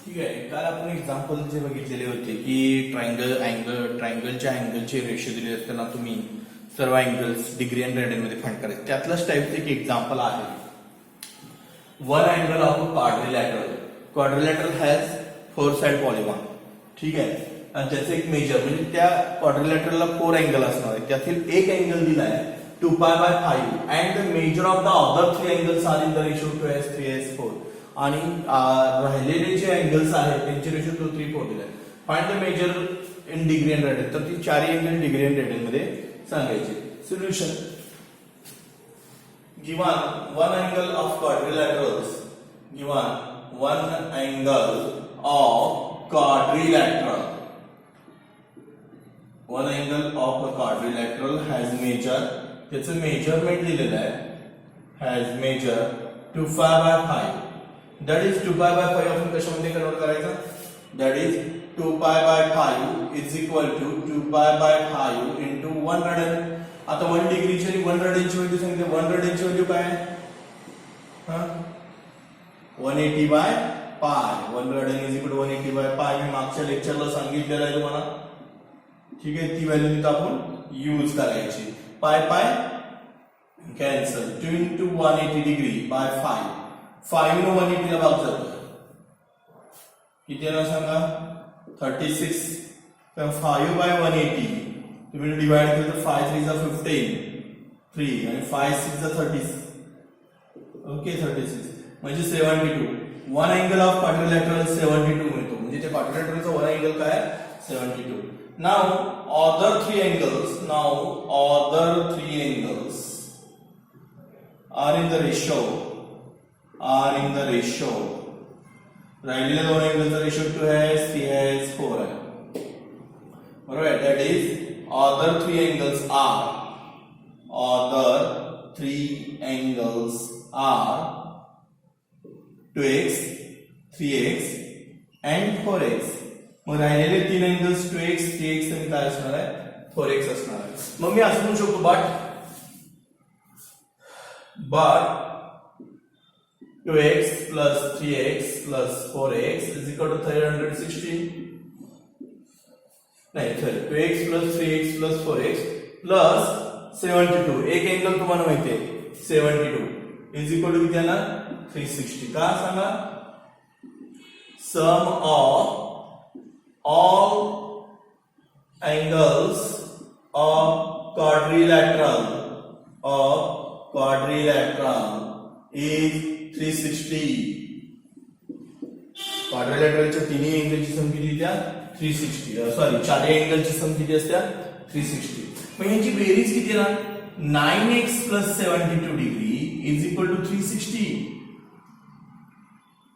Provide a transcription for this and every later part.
ठीक आहे. काल आपण एक्झाम्पल जे बघितलेले होते की ट्रायंगलच्या अँगलचे रेशो दिले असताना तुम्ही सर्व अँगल्स डिग्री अँड रेडियन मध्ये फाइंड करायचे. त्यातलाच टाईपचं एक एक्झाम्पल आहे. One angle of a quadrilateral has four side polygon. ठीक आहे. आणि त्याचं एक मेजर म्हणजे त्या क्वाड्रिलॅटरलला फोर अँगल असणार आहे. त्यातील एक अँगल दिलाय 2π/5 and the measure of the other three angles are in the ratio 2s 3s 4. आणि राहिलेले जे अँगल्स आहेत त्यांचे रेशो 2 3 4 दिले. Find the measure in degree and radian. तर ती चारही अँगल डिग्री अँड रेडियन मध्ये सांगायचे. Solution given one angle of quadrilaterals one angle of a quadrilateral has measure. त्याचं मेजरमेंट दिलेलं आहे. Has major 2π/5. दॅट इज 2π/5 आपण कशामध्ये कन्वर्ट करायचं. That is 2π/5 is equal to 2π/5 into 1 radian. आता 1 डिग्रीची आणि 1 रेडियनची व्हॅल्यू सांगितली. 1 रेडियनची व्हॅल्यू काय आहे 180/π. 1 रेडियन इज इक्वल टू 180/π. मी मागच्या लेक्चरला सांगितलेलं आहे तुम्हाला. ठीक आहे. ती व्हॅल्यू तिथं आपण यूज करायची. पाय कॅन्सल. 2 into 180 degree by 5. 5 ने 180 ला भाग जातो. किती येणार सांगा 36. तर 5/180 तुम्ही डिवाइड केलं तर 5 3 15 3 आणि 5 6 30. ओके 36 म्हणजे 72. वन अँगल ऑफ क्वाड्रिलॅटरल 72 मिळतो. म्हणजे त्या क्वाड्रिलॅटरलचा वन अँगल काय 72. Now other three angles are in the ratio राहिलेल्या दोन अँगलचा रेशो 2s 3s 4 आहे. बरोबर आहे. That is other three angles are 2x 3x and 4x. मग राहिलेले तीन अँगल्स 2x 3x आणि काय असणार आहे 4x असणार आहे. मग मी असं म्हणू शकतो but 2x plus 3x plus 4x is equal to 360. नाही 2x plus 3x plus 4x plus 72. एक अँगल तुम्हाला माहिती आहे 72 is equal to किती येणार 360. का सांगा. Sum of all angles of quadrilateral is 360. क्वाड्रिलॅटरलच्या तिन्ही अँगलची सम किती त्या 360. सॉरी चारही अँगलची सम किती असत्या 360. मग यांची बेरीज किती येणार 9x + 72 degree is equal to 360.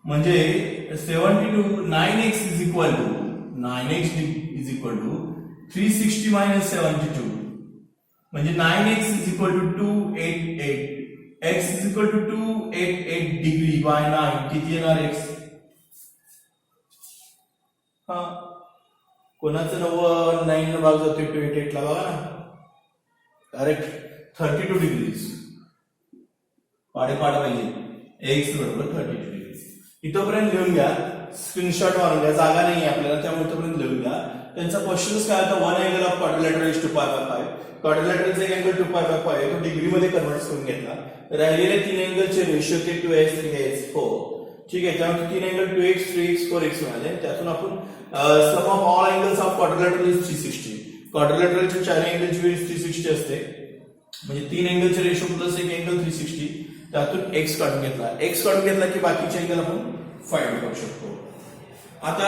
म्हणजे 72 9x is equal to 9x is equal to 360 minus 72. म्हणजे 9x is equal to 288. x is equal to 288 degree by 9. किती येणार x. कोणाचं 9 ने भाग जातोय 288 ला बघा ना. Correct 32 degrees. पाडे पाहिजे. x बरोबर 32 डिग्री. इथपर्यंत लिहून घ्या. स्क्रीनशॉट मारून घ्या. जागा नाही आपल्याला त्यामुळे तोपर्यंत लिहून घ्या. त्यांचा क्वेश्चन्स काय होता. One angle of quadrilateral is 2π/5. क्वाड्रिलॅटरलचा एक अँगल 2π/5 आहे. तो डिग्री मध्ये कन्वर्ट करून घेतला. राहिलेले तीन अँगलचे रेशो ते 2s 3s 4. ठीक आहे. त्यामुळे तीन अँगल 2x 3x 4x मिळाले. त्यातून आपण sum of all angles of quadrilateral is 360. क्वाड्रिलॅटरलच्या चार अँगलची बेरीज 360 असते. म्हणजे तीन अँगलचे रेशो प्लस एक अँगल 360. त्यातून x काढून घेतला की बाकीचे अँगल आपण फाइंड करू शकतो. आता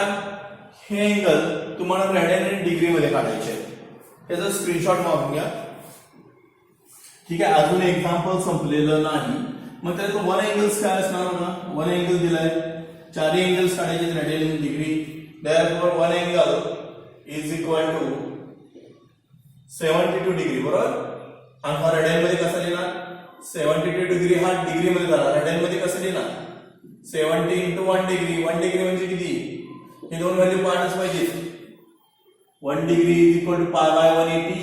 हे अँगल तुम्हाला रेडियन आणि डिग्री मध्ये काढायचे आहे. त्याचा स्क्रीनशॉट मारून घ्या. ठीक आहे. अजून एक्झाम्पल संपलेलं नाही. मग त्याचं वन अँगल्स काय असणार ना. वन अँगल दिलाय. चारही अँगल्स काढायचे रेडियन आणि degree. Therefore one angle is equal to 72 degree. बरोबर. आणि हा रेडियन मध्ये कसा लिहिणार 72 डिग्री. हा डिग्री मध्ये झाला. रेडियन मध्ये कसं लिहिणार 70 इंटू 1 डिग्री. 1 डिग्री म्हणजे किती. हे दोन व्हॅल्यू पार्टच पाहिजे. 1 डिग्री इज इक्वल टू π/180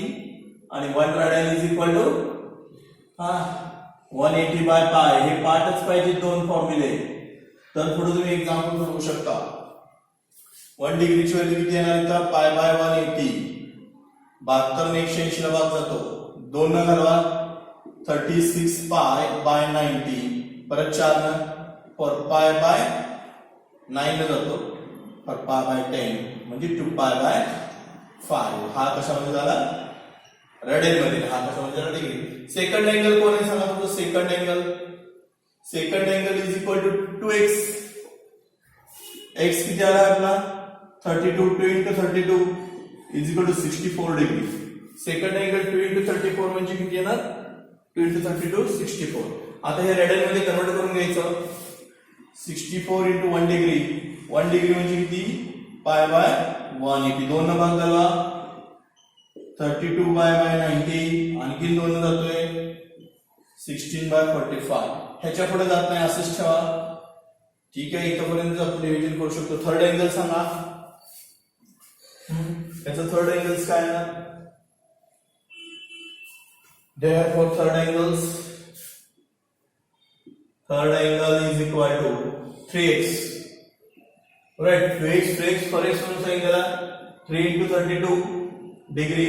आणि 1 रेडियन इज इक्वल टू 180/π. हे पार्टच पाहिजे दोन फॉर्म्युले. तर पुढे तुम्ही एक्झाम्पल बघू शकता. 1 डिग्रीची व्हॅल्यू किती येणार इथं पाय बाय 180. 72 ने 180 ला भाग जातो. 2 न घालवा 36 पाय बाय 90. परत 4 न फॉर पाय बाय 9 न जातो. फॉर पाय बाय 10 म्हणजे 2 पाय बाय 5. हा कशामध्ये झाला रेडियन मध्ये. हा कशामध्ये झाला डिग्री. सेकंड अँगल कोण आहे सांगा तुमचं second angle. Second angle is equal to 2x. x किती आला आपला 32. 2 into 32 is equal to 64 degree. Second angle 2 into 34 म्हणजे किती येणार 2 into 32 64. आता हे रेडियन मध्ये कन्वर्ट करून घ्यायचं. 64 into 1 डिग्री. 1 डिग्री म्हणजे किती पाय बाय 180. 2 न भाग झाला 32 बाय 90. आणखी 2 न जातोय 16 बाय 45. ह्याच्या पुढे जात नाही असंच ठेवा. ठीक आहे इथपर्यंत आपण डिव्हिजन करू शकतो. थर्ड अँगल सांगा. त्याचं थर्ड अँगल्स काय ना therefore third angle is equal to 3x. right 3x for x म्हणून सांगितलेला 3 into 32 degree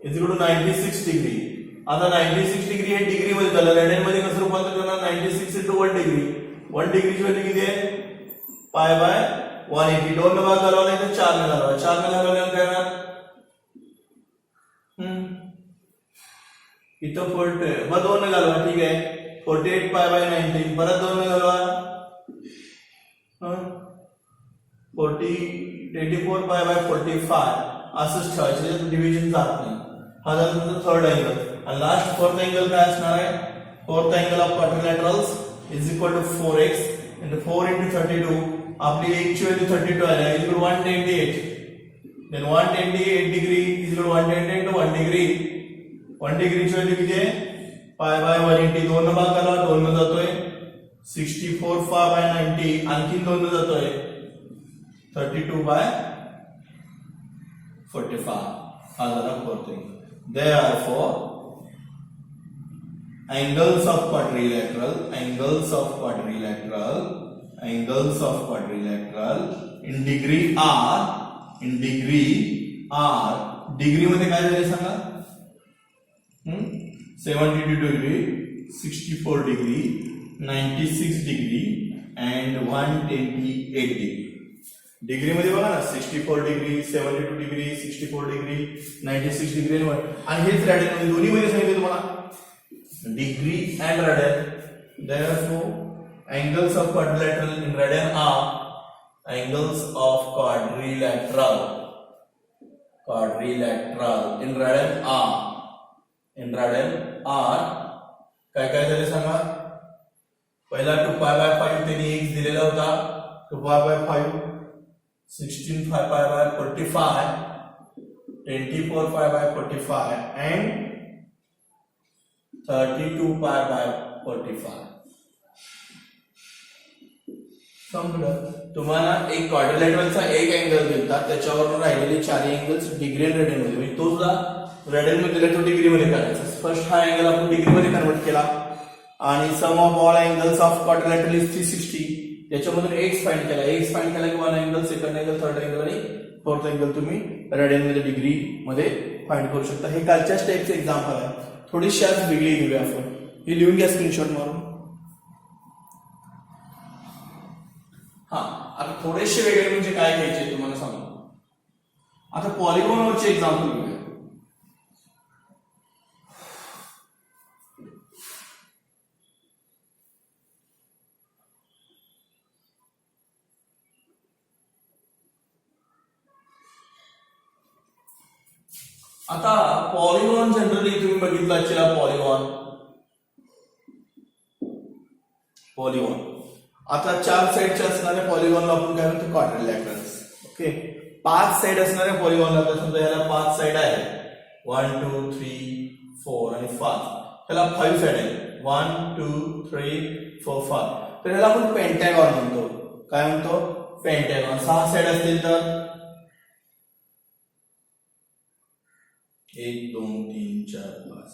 is equal to 96 degree. आता 96 डिग्री हे डिग्री मध्ये झालं. रेडियन मध्ये कसं रूपांतर करणार 96 into 1 डिग्री. 1 डिग्रीची व्हॅल्यू किती आहे पाय बाय 180. 2 न भाग घालवा नाही तर 4 न घालवा. 4 न घालवल्यावर काय येणार इथं 40 मग 2 न घालवा. ठीक आहे 48 पाय बाय 19. परत 2 न घालवा 24 पाय बाय 45. असंच ठेवायचं डिव्हिजन जात नाही. हा झाला तुमचा थर्ड अँगल. आणि लास्ट फोर्थ अँगल काय असणार आहे. Fourth angle of quadrilaterals is equal to 4x into 4 into 32. आपली x ची व्हॅल्यू 32 आली आहे. Is equal 128. Then 128 degree is equal 128 into 1 degree. 1 डिग्रीची व्हॅल्यू किती आहे पाय बाय 180. 2 न भाग घालवा 2 न जातोय 64 पाय बाय 90. आणखी 2 न जातोय 32 बाय 45. हा झाला fourth angle. Therefore angles of quadrilateral in degree are degree मध्ये काय झाले सांगा 72 degree 64 degree 96 degree and 128 degree. Degree मध्ये बघा ना 64 डिग्री 72 डिग्री 64 डिग्री 96 डिग्री आणि हेच रॅडियन मध्ये दोन्ही मध्ये सांगितले तुम्हाला degree and radian. Therefore angles of quadrilateral in radian are angles of quadrilateral in radian are काय काय झाले सांगा. पहिला 2 पाय बाय 5 त्यांनी x दिलेला होता 2 pi by 5 16 pi by 45 24 pi by 45 and 32 pi by 45. समजलं. तुम्हाला एक क्वाड्रिलॅटरलचा एक अँगल दिलता त्याच्यावरून राहिलेले चारही अँगल्स डिग्री आणि रेडियन मध्ये म्हणजे तो सुद्धा रेडियन मध्ये दिला तो डिग्री मध्ये करायचा. फर्स्ट हा अँगल आपण डिग्री मध्ये कन्वर्ट केला आणि sum of all angles of quadrilateral is 360. त्याच्यामधून एक्स फाइंड केला. एक्स फाइंड केला की one angle second angle third angle आणि फोर्थ अँगल तुम्ही रेडियन मध्ये डिग्री मध्ये फाइंड करू शकता. हे कालच्या स्टेपचे एक्झाम्पल आहे. थोडीशी आज वेगळी घेऊया आपण. हे लिहून घ्या स्क्रीनशॉट मारून. हा आता थोडेसे वेगळे म्हणजे काय घ्यायचे तुम्हाला सांगू. आता पॉलिगॉनवरचे एक्झाम्पल घेऊया. आता पॉलिगॉन जनरली तुम्ही बघितलं असेल. पॉलिगॉन आता 4 साइडचे असणाऱ्या पॉलिगॉनला आपण काय म्हणतो क्वाड्रिलॅटरल्स. ओके 5 साइड असणाऱ्या पॉलिगॉनला आता समजा याला 5 साइड आहे 1 2 3 4 आणि 5. त्याला 5 साइड आहे 1 2 3 4 5. तर याला आपण पेंटॅगॉन म्हणतो. काय म्हणतो पेंटॅगॉन. 6 साइड असतील तर 1 2 3 4 5.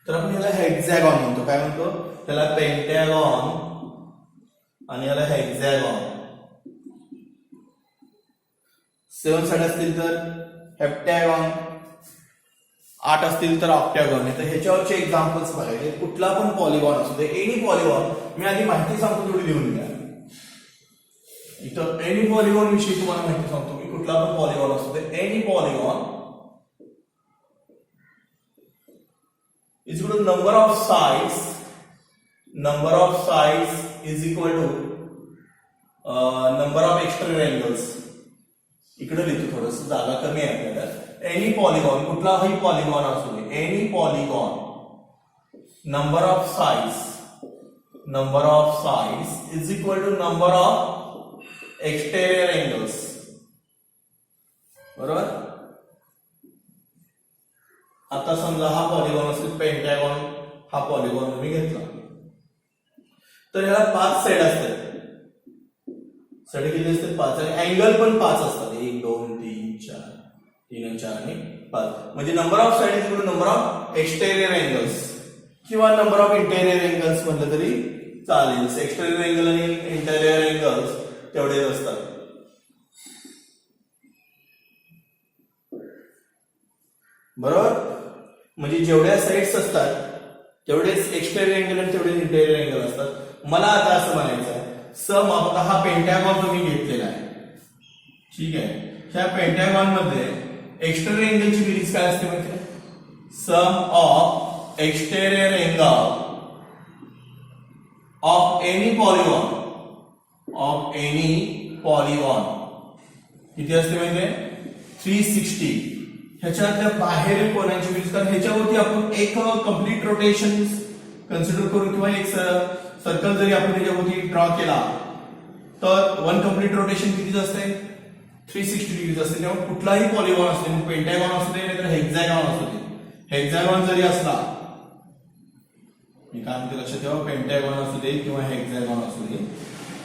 तर आपण याला हेक्सागॉन म्हणतो. काय म्हणतो त्याला पेंटॅगॉन आणि याला हेक्सागॉन. 7 साईड असतील तर हेप्टॅगॉन, 8 असतील तर ऑक्टॅगॉन. तर ह्याच्यावरचे एक्झाम्पल्स बघायचे. कुठला पण पॉलिगॉन असू दे, एनी पॉलिगॉन. मी आधी माहिती सांगतो तेवढी लिहून घ्या. इथं एनी पॉलिगॉन विषयी तुम्हाला माहिती सांगतो की कुठला पण पॉलिगॉन असू दे, any polygon is equal to number of sides is equal to number of external angles. इकडे लिहितो, थोडस जागा कमी आहे आपल्याला. एनी पॉलिगॉन, कुठलाही पॉलिगॉन असू दे, any polygon number of sides is equal to number of exterior angles. बरोबर. आता समजा हा पॉलिगॉन असेल पेंटॅगॉन, हा पॉलिगॉन तुम्ही घेतला तर याला 5 साइड असतात. साइड किती असतात? 5. आणि अँगल पण 5 असतात. 1 2 3 4, 3 आणि 4 आणि 5. म्हणजे number of side is equal to number of exterior angles किंवा नंबर ऑफ इंटेरियर एंगल्स म्हटलं तरी चालेल. एक्सटेरियर एंगल आणि इंटेरियर एंगल्स तेवढेच असतात. बरोबर. म्हणजे जेवढ्या साइड्स असतात तेवढेच एक्सटेरियर एंगल आणि तेवढेच इंटेरियर एंगल असतात. मला आता असं म्हणायचं आहे, सम ऑफ हा पेंटॅगॉन तुम्ही घेतलेला आहे, ठीक आहे. ह्या पेंटॅगॉन मध्ये एक्सटेरियर एंगलची बेरीज काय असते माहिती आहे? Sum of exterior angle of any polygon किती असते माहितीये? 360. ह्याच्यातल्या बाहेरील कोणाची बेरीज, कारण ह्याच्यावरती आपण एक कम्प्लीट रोटेशन कन्सिडर करू किंवा एक सर्कल जरी आपण ह्याच्यावरती ड्रॉ केला तर 1 कम्प्लीट रोटेशन कितीच असते? 360 डिग्रीज असते. तेव्हा कुठलाही पॉलिगॉन असते, मग पेंटॅगॉन असू दे नाहीतर हेक्झॅगॉन असू दे. हेक्झॅगॉन जरी असला, मी काय म्हणते लक्षात ठेवा, पेंटॅगॉन असू दे किंवा हेक्झॅगॉन असू दे,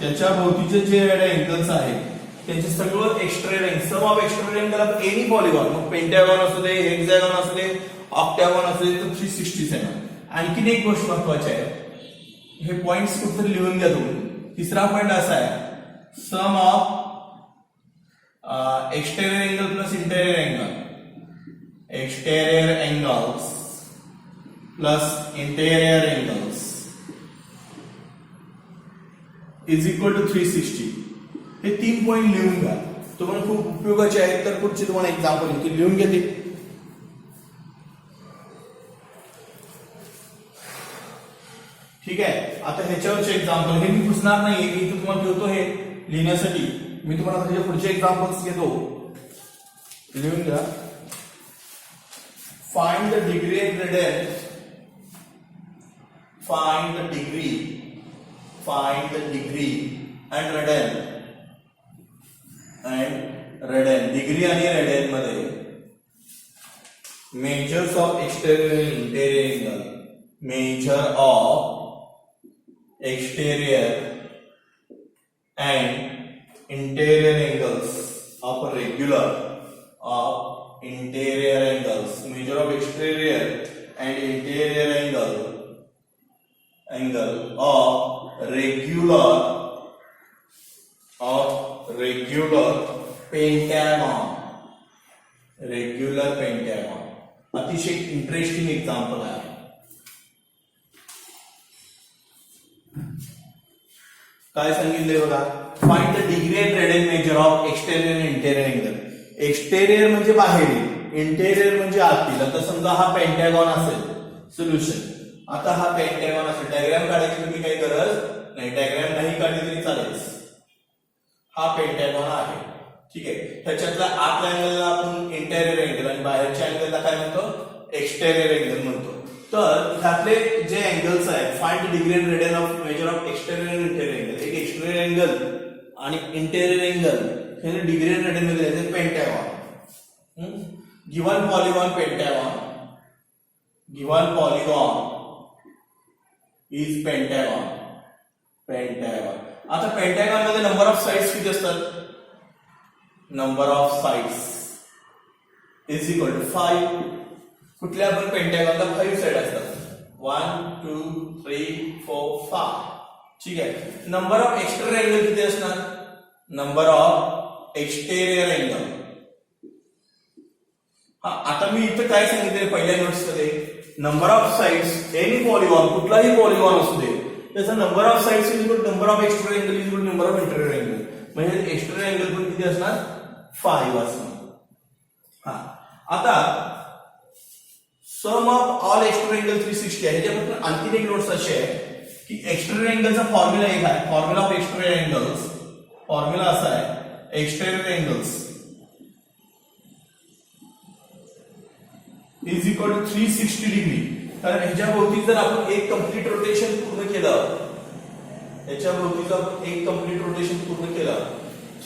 त्याच्या भोवतीचे जे एंगल्स आहेत त्यांचे सगळं exterior angle, sum of exterior angle of any polygon, मग पेंटॅगॉन असू दे, हेक्झॅगॉन असू दे, ऑक्टॅगॉन असू दे, तर 360 आहे. आणखीन एक गोष्ट महत्वाची आहे, हे पॉइंट्स कुठेतरी लिहून घ्या तुम्ही. तिसरा पॉइंट असा आहे, sum of exterior angle plus interior angle, exterior angles plus interior angles is equal to 360. हे 3 पॉइंट लिहून घ्या, तुम्हाला खूप उपयोगाचे आहेत. तर पुढची तुम्हाला एक्झाम्पल लिहून घेते. ठीक आहे. आता ह्याच्यावरचे एक्झाम्पल हे मी पुसणार नाही, मी इथे तुम्हाला ठेवतो हे लिहिण्यासाठी. मी तुम्हाला त्याच्या पुढचे एक्झाम्पल्स घेतो, लिहून घ्या. Find the degree and radian, find the degree and radian. Degree आणि रेडियन मध्ये measures of exterior and interior angle, major of exterior and interior angles of interior angles, major of exterior and interior angle of regular pentagon. अतिशय interesting example आहे. काय सांगितलंय बघा, find the degree and radian major of exterior आणि interior angle. Exterior म्हणजे बाहेर, interior म्हणजे आतील. आता समजा हा पेंटॅगॉन असेल, सोल्युशन. आता हा पेंटॅगॉन असेल, डायग्राम काढायची तुम्ही काही गरज नाही, डायग्राम नाही काढली तरी चालेल. हा पेंटॅगॉन आहे, ठीक आहे. त्याच्यातला आतल्या अँगलला आपण इंटेरियर एंगल आणि बाहेरच्या अँगलला काय म्हणतो? एक्सटेरियर एंगल म्हणतो. तर ह्यातले जे अँगल्स आहेत, find degree and radian of measure of exterior आणि इंटेरियर एंगल. एक एक्सटेरियर एंगल आणि इंटेरियर एंगल हे डिग्री एंड रेडियन मध्ये आहे. Pentagon, given polygon pentagon, given polygon is pentagon. आता पेंटॅगॉन मध्ये नंबर ऑफ साइड्स किती असतात? Number of sides is equal to 5. कुठल्या पण पेंटॅगॉनला 5 साइड असतात. 1 2 3 4 5. ठीक आहे. नंबर ऑफ एक्सटेरियर एंगल किती असणार? नंबर ऑफ एक्सटेरियर एंगल हा आता मी इथं काय सांगितले पहिल्या नोट्स मध्ये, number of sides any polygon, कुठलाही पॉलिगॉन असू दे त्याचा number of sides is equal number of exterior angle is equal number of interior angle, म्हणजे एक्सटेरियर अँगल पण किती असणार 5 असणार. हा आता सम ऑफ ऑल एक्सटेरियर अँगल 360 आहे. ह्याच्याबद्दल आणखी एक नोट्स अशी आहे की एक्सटेरियर अँगलचा फॉर्म्युला एक आहे, formula of exterior angles, formula असा आहे exterior angles is equal to 360 degree. कारण ह्याच्या भोवती जर आपण एक कम्प्लीट रोटेशन पूर्ण केलं, ह्याच्या भोवती जर आपण एक कम्प्लीट रोटेशन पूर्ण केलं,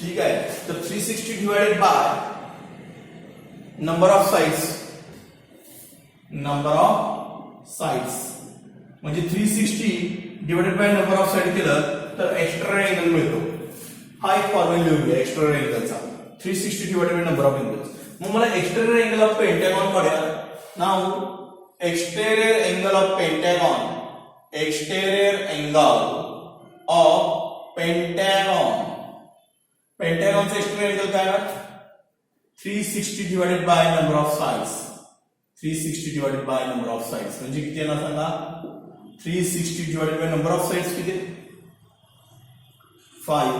ठीक आहे, तर 360 divided by number of sides, number of sides म्हणजे 360 divided by number of side केलं तर एक्सटेरियर अँगल मिळतो. हा एक फॉर्म्युला लिहून घ्या एक्सटेरियर अँगलचा, 360 divided by number of angles. मग मला एक्सटेरियर अँगल ऑफ पेंटागॉन काढूया. Now exterior angle of pentagon, exterior angle of pentagon, pentagon चा exterior angle काय आहे 360 divided by number of sides, 360 divided by number of sides म्हणजे किती येणार सांगा, 360 divided by number of sides किती 5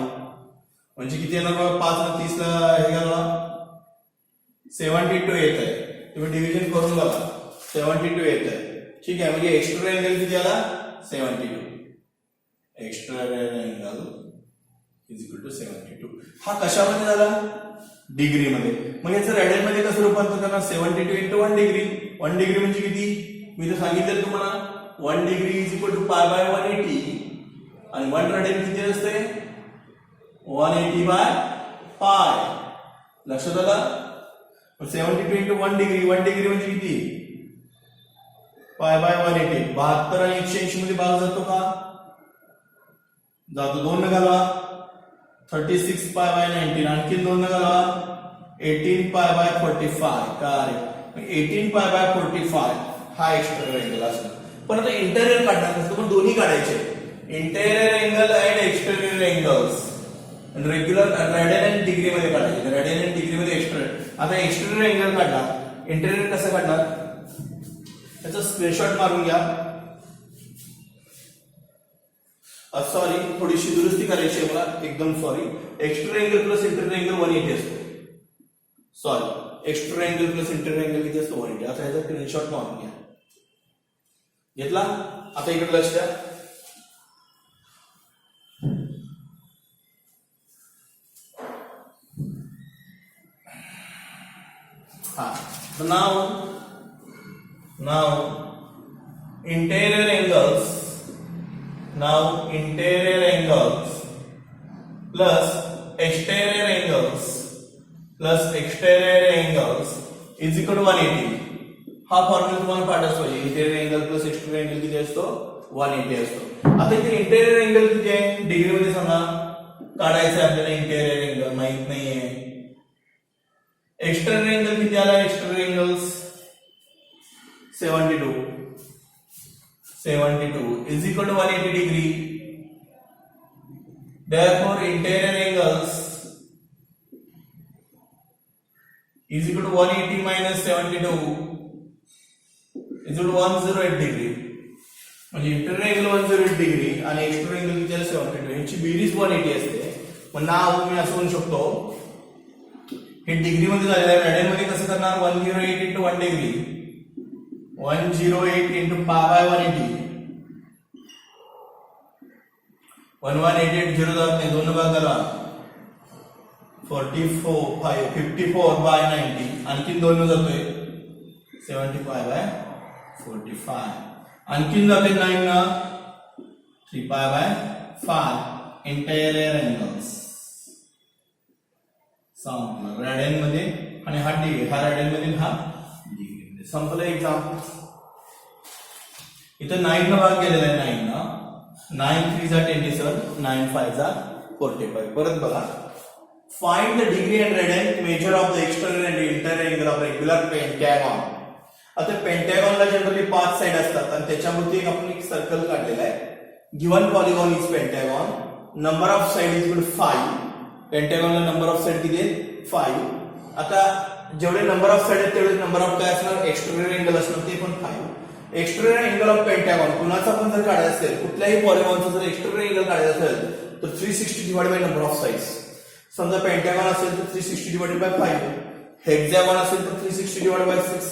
म्हणजे किती येणार बघा, 5 ला 30 ला हे घालवा 72 येत आहे. तुम्ही डिव्हिजन करून बघा 72 येत आहे. ठीक आहे, म्हणजे एक्सटेरियर अँगल किती आला 72, exterior angle is equal to 72. हा कशामध्ये झाला डिग्री मध्ये. मग याचं रेडियन मध्ये कसं रूपांतर करणार, 72 इंटू 1 डिग्री. 1 डिग्री म्हणजे किती मी तर सांगितलं तुम्हाला, 1 degree is equal to pi by 180 आणि 1 रेडियन किती असते 180 बाय पाय. लक्षात आलं. 72 इंटू 1 डिग्री, 1 डिग्री म्हणजे किती पाय बाय 180. 72 आणि 180 मध्ये भाग जातो का, जातो. 2 न घालवा 36 पाय बाय 19, आणखी 2 न घालवा 18 पाय बाय 45. काय 18 पाय बाय 45 हा एक्सटेरियर अँगल असणार. पण आता इंटेरियर काढणार नसतो, पण दोन्ही काढायचे, interior angle and exterior angles. Regular radian and degree मध्ये काढायचे, रेडियन अँड डिग्री मध्ये एक्सटेरियर. आता एक्सटेरियर अँगल काढला, इंटेरियर कसं काढणार त्याचा स्क्रीनशॉट मारून घ्या. सॉरी थोडीशी दुरुस्ती करायची आहे मला, एकदम sorry. Exterior angle plus interior angle 180 असतो. Sorry, exterior angle plus interior angle किती असतो 180. आता ह्याचा स्क्रीनशॉट मारून घ्या. घेतला. आता इकडे लक्ष द्या. So now interior angles plus exterior angles is equal to 180. हा फॉर्म्युला तुम्हाला पाठाच पाहिजे. Interior angle plus exterior angle किती असतो 180 असतो. आता इथे इंटेरियर अँगल किती आहे डिग्री मध्ये सांगा, काढायचं आहे आपल्याला. इंटेरियर अँगल माहित नाहीये. एक्सटेरियर अँगल किती आला, exterior angles 72 is equal to 180 degree. Therefore interior angles is equal to 180 minus 72 is equal to 108 degree. म्हणजे इंटेरियर अँगल 108 डिग्री आणि एक्सटेरियर अँगल किती आहे 72. यांची बेरीज 180 असते. मग नाव मी असं म्हणू शकतो, हे डिग्री मध्ये झालेलं आहे. रेडियन मध्ये कसं करणार, 108 into 1 degree, 108 into pi by 180. 1188 0 जात नाही, 2 भाग झाला 54 बाय 90, आणखीन 2 जातोय 75 बाय 45, आणखीन जाते 9 ना 3 पाय बाय 5. इंटेरियर अँगल्स संपलं रेडियन मध्ये, आणि हा डिग्री, हा रेडियन मध्ये, हा डिग्री मध्ये. संपलं एक्झाम्पल. इथं 9 न भाग केलेला आहे. 9 ना 9 3 जा 27, 9 5 जा 45. परत बघा, find the degree and radian major of the exterior and interior angle of regular Pentagon. आता पेंटॅगॉनला जनरली 5 साइड असतात आणि त्याच्यामध्ये आपण एक सर्कल काढलेला आहे. Given polygon is pentagon, number of side is equal to 5. पेंटॅगॉनला नंबर ऑफ साइड किती आहे 5. आता जेवढे नंबर ऑफ साइड आहेत तेवढे नंबर ऑफ काय असणार एक्सटेरियर अँगल असणार ते पण 5. एक्सटेरियर अँगल ऑफ पेंटागॉन कुणाचा पण जर काढायचा असेल कुठल्याही पॉलिगॉनचा जर एक्सटेरियर अँगल काढायचा असेल तर 360 divide by number of sides. समजा पेंटागॉन असेल तर 360 डिवाइडेड बाय 5, हेक्सागॉन असेल तर 360 डिवाइडेड बाय 6,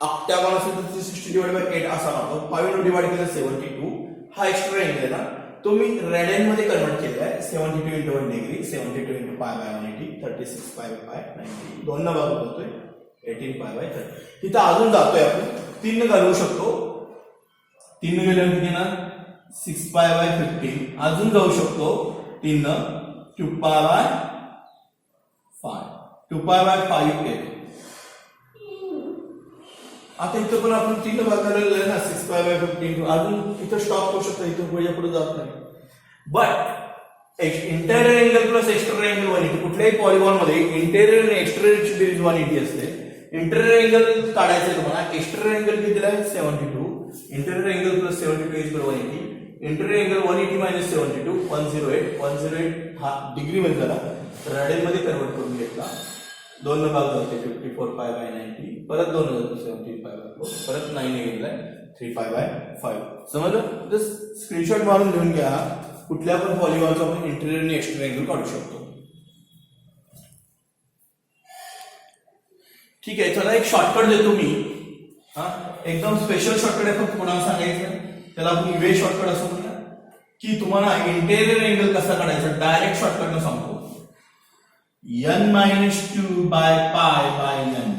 ऑक्टागॉन असेल तर 360 डिवाइडेड बाय 8 असा राहतो. 5 ने डिवाइड केलं 72 हा एक्सटेरियर अँगल आहे ना तो मी रेडियन मध्ये कन्वर्ट केलेला आहे. 72 into 1 degree, 72 into pi by 180, 36 pi by 90, दोन न भाग करतोय 18 pi by 30. तिथं अजून जातोय आपण 3 ने घालवू शकतो. 3 ने गेल्यावर किती ना 6 pi by 15. अजून जाऊ शकतो 3 न 2 pi by 5, 2 pi by 5 8. आता इथं पण आपण 3 भाग झालेला आहे ना 6 pi by 15. अजून इथं स्टॉप करू शकतो, इथं पुढे जात नाही. But interior angle plus exterior angle 180. कुठल्याही पॉलिगॉन मध्ये इंटेरियर आणि एक्सटेरियर ची बेरीज 180 असते. इंटेरियर अँगल काढायचं आहे तुम्हाला. एक्सटेरियर अँगल किती दिलाय 72. Interior angle plus 72 is 180. Interior angle 180 minus 72 108. 108 हा डिग्री मध्ये झाला, रेडियन मध्ये कन्वर्ट करून घेतला. 2 न भाग जाते 54 pi by 90, परत 2 जातो 70 pi by 4, परत 9 ने गेलाय 3 pi by 5. समजलं? जस्ट स्क्रीनशॉट मारून घेऊन घ्या. कुठल्या पण पॉलिगॉनचा आपण इंटेरियर आणि एक्सटेरियर अँगल काढू शकतो. ठीक आहे, चला एक शॉर्टकट देतो मी. हा एकदम स्पेशल शॉर्टकट आहे, फक्त कोणाला सांगायचं त्याला आपण वे शॉर्टकट असं म्हणूया की तुम्हाला इंटेरियर अँगल कसा काढायचा डायरेक्ट शॉर्टकट न सांगतो. n minus 2 by pi by n.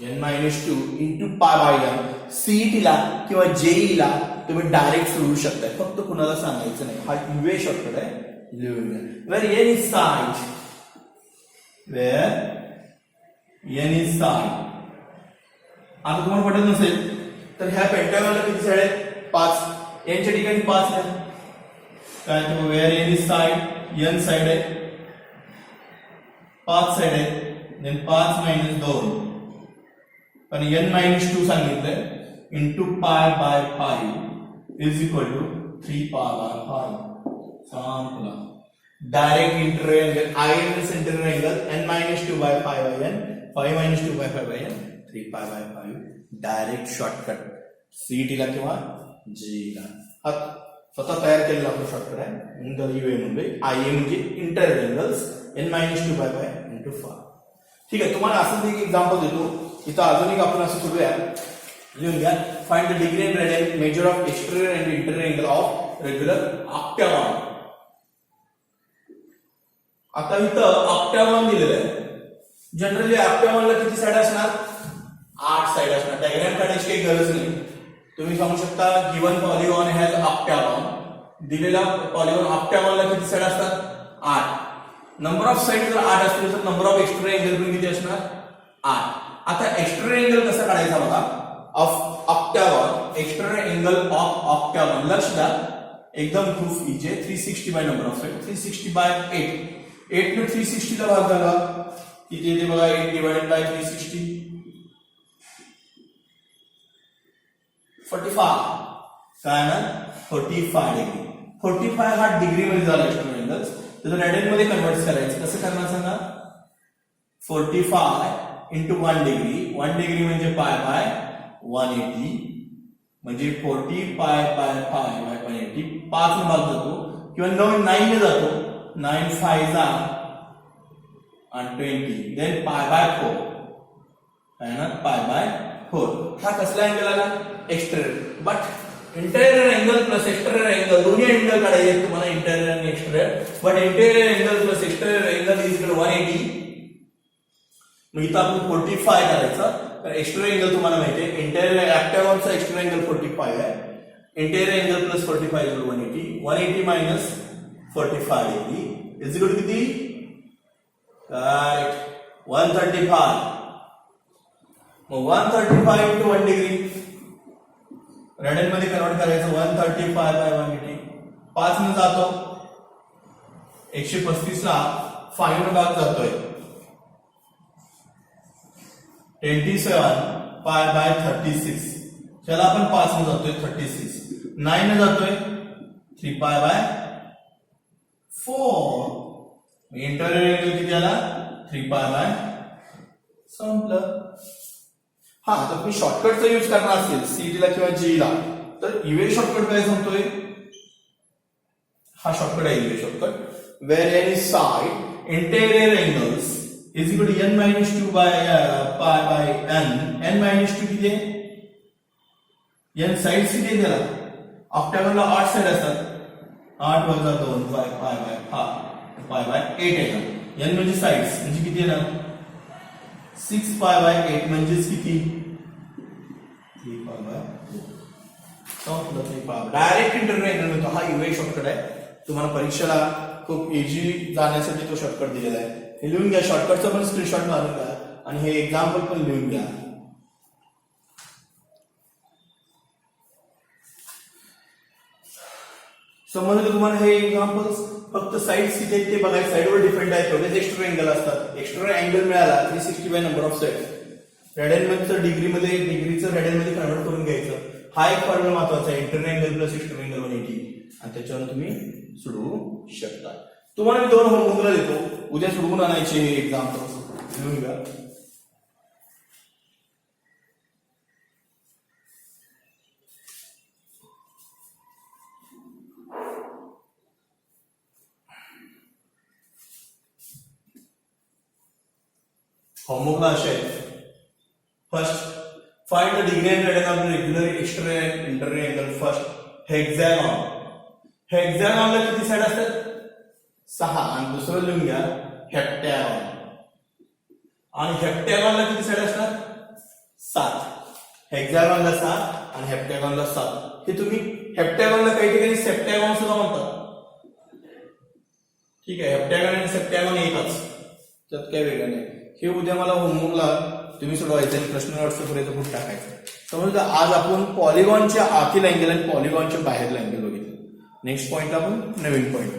n minus 2 into pi by n. CET ला किंवा JEE ला तुम्ही डायरेक्ट सोडवू शकता, फक्त कुणाला सांगायचं नाही. हा वे शॉर्टकट आहे, लिहून घ्या. where n is side, where n is side. आता तुम्हाला पटत नसेल तर ह्या पेंटागॉनला किती साइड आहेत 5. n च्या ठिकाणी 5 आहे. काय तो where n is side, n side आहे, 5 साइड आहे. देन 5 मायनस 2 पण n मायनस 2 सांगितलंय into pi by 5 is equal to 3 pi by 5. संपला. Direct interior angle I means interior angle n minus 2 by 5 by n, 5 minus 2 by 5 by n, 3 pi by 5. Direct shortcut CET ला किंवा JEE ला. हा स्वतः तयार केलेला आपला शॉर्टकट आहे. इंटर UA म्हणजे IA म्हणजे interior angles n minus 2 by 5 into 5. ठीक आहे, तुम्हाला असंच एक एक्झाम्पल देतो. इथं अजून एक आपण असं करूया, लिहून घ्या. Find the degree and radian major of exterior and interior angle of regular octagon. आता इथं ऑक्टागॉन दिलेलं आहे. जनरली ऑक्टागॉनला किती साइड असणार 8 साइड असणार. डायग्राम काढायची काही गरज नाही. तुम्ही सांगू शकता गिवन पॉलिगॉन हॅज ऑक्टागॉन. दिलेला पॉलिगॉन ऑक्टागॉनला किती साइड असतात 8. नंबर ऑफ साइड जर 8 असतील तर नंबर ऑफ एक्सटेरियर अँगल पण किती असणार 8. आता एक्सटेरियर अँगल कसा काढायचा बघा of octagon. Exterior angle of octagon लक्ष द्या एकदम प्रूफ कीजिए. 360 by number of side 360 by 8. 8 ने 360 ला भाग झाला किती येते बघा 8 डिवाइडेड बाय 360 45. काय ना 45 डिग्री. 45 हा डिग्री मध्ये झाला एक्सटेरियर अँगल. तर रेडियन मध्ये कन्वर्ट करायचं कसं करणार सांगा. 45 into 1 डिग्री. 1 डिग्री म्हणजे पाय बाय 180 म्हणजे 40 pi by 5 by 180. 5 ने भाग जातो किंवा 9 ने जातो. 9 5 जा and 20. then pi by 4 आहे ना pi by 4. हा कसला अँगल आला exterior. But interior angle plus exterior angle दोन्ही अँगल काढायचे तुम्हाला इंटेरियर आणि exterior. But interior angle plus exterior angle is equal 180. मग इथं आपण 45 करायचं. तर एक्सटेरियर अँगल तुम्हाला माहिती आहे इंटेरियर ऑक्टागॉनचा एक्सटेरियर अँगल 45 आहे. Interior angle plus 45 is 180. 180 minus 45 degree is equal to किती करेक्ट 135. मग 135 into 1 डिग्री रेडियन मध्ये कन्वर्ट करायचं 135 by 180. 5 ने जातो 135 ला 5 ने भाग जातोय 27 pi by 36. चला आपण 5 ने जातोय 36. 9 ने जातोय 3 pi by 4. इंटेरियर अँगल किती आला 3 pi by संपलं. हा, तर तुम्ही शॉर्टकटचा यूज करणार असेल सीईटीला किंवा जीईला, तर यूए शॉर्टकट काय सांगतोय? हा शॉर्टकट आहे यूए shortcut. Where any side interior angles is equal to n minus 2 pi bye n minus 2 किती आहे? n साइड किती आहे त्याला? ऑक्टॅगॉनला 8 साइड असतात. 8 वजा 2 पाय बाय 8 आहे ना. n म्हणजे साइड्स म्हणजे किती आहे ना? 6 पाय बाय 8 म्हणजेच किती? 3 pi by 2. Direct interview angle मिळतो. हा यूए शॉर्टकट आहे. तुम्हाला परीक्षेला खूप इझी जाण्यासाठी तो शॉर्टकट दिलेला आहे. हे लिहून घ्या. शॉर्टकटचा पण स्क्रीनशॉट मारून घ्या आणि हे एक्झाम्पल पण लिहून घ्या. समजलं तुम्हाला हे एक्झाम्पल्स? फक्त साइड्स किती आहेत ते बघायचं. साइडवर डिपेंड आहे. तेवढेच एक्स्ट्रा अँगल असतात. एक्स्ट्रा अँगल मिळाला 360 बाय नंबर ऑफ साइड्स. रेडियनमध्ये डिग्रीचं रेडियनमध्ये कन्वर्ट करून घ्यायचं. हा एक फॉर्म्युला महत्वाचा आहे. Internal angle plus external angle 180 आणि त्याच्यावर तुम्ही सोडवू शकता. तुम्हाला मी 2 होमवर्कला देतो. उद्या सोडवून आणायचे हे एक्झाम्पल्स लिहून घ्या. होमवर्कला असे आहेत. First, find the degree and radian of regular external and internal angle. First hexagon. हेक्सागॉनला किती साइड असतात? 6. आणि दुसरं लिहून घ्या हेप्टॅगॉन. आणि हेप्टॅगॉनला किती साइड असतात? 7. हेक्सागॉनला 7 आणि हेप्टॅगॉनला 7. हे तुम्ही हेप्टॅगॉनला काही ठिकाणी सेप्टॅगॉन सुद्धा म्हणतात. ठीक आहे, हेप्टॅगॉन आणि सेप्टॅगॉन एकच, त्यात काही वेगळं नाही. हे उद्या मला होमवर्कला तुम्ही सोडवायचं आणि प्रश्न व्हॉट्सअपवर येतो खूप टाकायचं. समजा आज आपण पॉलिगॉनच्या आतील अँगल आणि पॉलिगॉनच्या बाहेरला अँगल बघितलं. नेक्स्ट पॉइंटला आपण नवीन पॉइंट